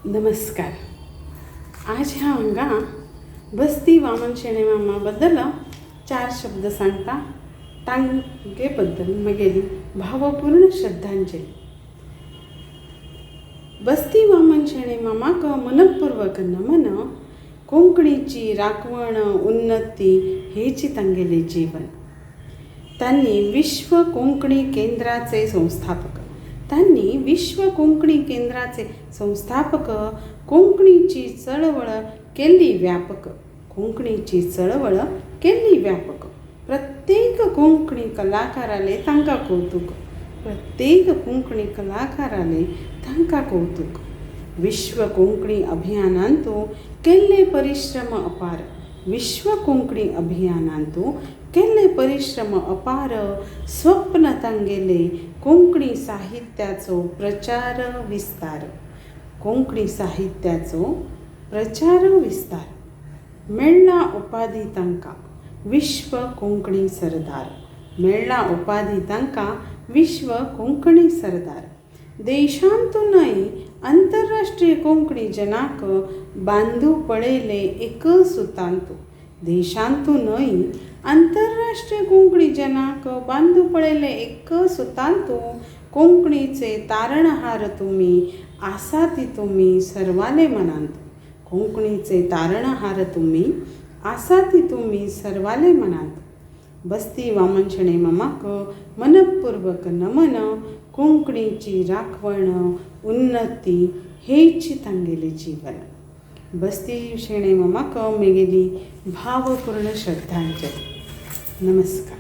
नमस्कार. आज ह्या हांगा बस्ती वामन शेणे मामा बद्दल 4 शब्द सांगता. तांगे बद्दल म्हगेली भावपूर्ण श्रद्धांजली. बस्ती वामन शेणे मामाक मनपूर्वक नमन. कोंकणीची राखवण उन्नती हेची तांगेले जीवन. त्यांनी विश्व कोंकणी केंद्राचे संस्थापक. कोंकणीची चळवळ केली व्यापक. प्रत्येक कोंकणी कलाकाराले तांकां कौतुक. विश्व कोंकणी अभियानांतू केल्ले परिश्रम अपार. स्वप्न तांगेले कोंकणी साहित्याचो प्रचार विस्तार. मेळ्ळा उपाधी तांकां विश्व कोंकणी सरदार. देशांतूनय आंतरराष्ट्रीय कोंकणी जनाक बांदू पळयले एक सुतांतू. कोंकणीचे तारणहार तुम्ही आसाती तुम्ही सर्वाले मनांत. बस्ती वामन शेणे मामाक मनपूर्वक नमन. कोंकणीची राखवण उन्नती हेची तांगेले जीवन. बस्ती शेणे मामाक म्हगेली भावपूर्ण श्रद्धांजली. नमस्कार.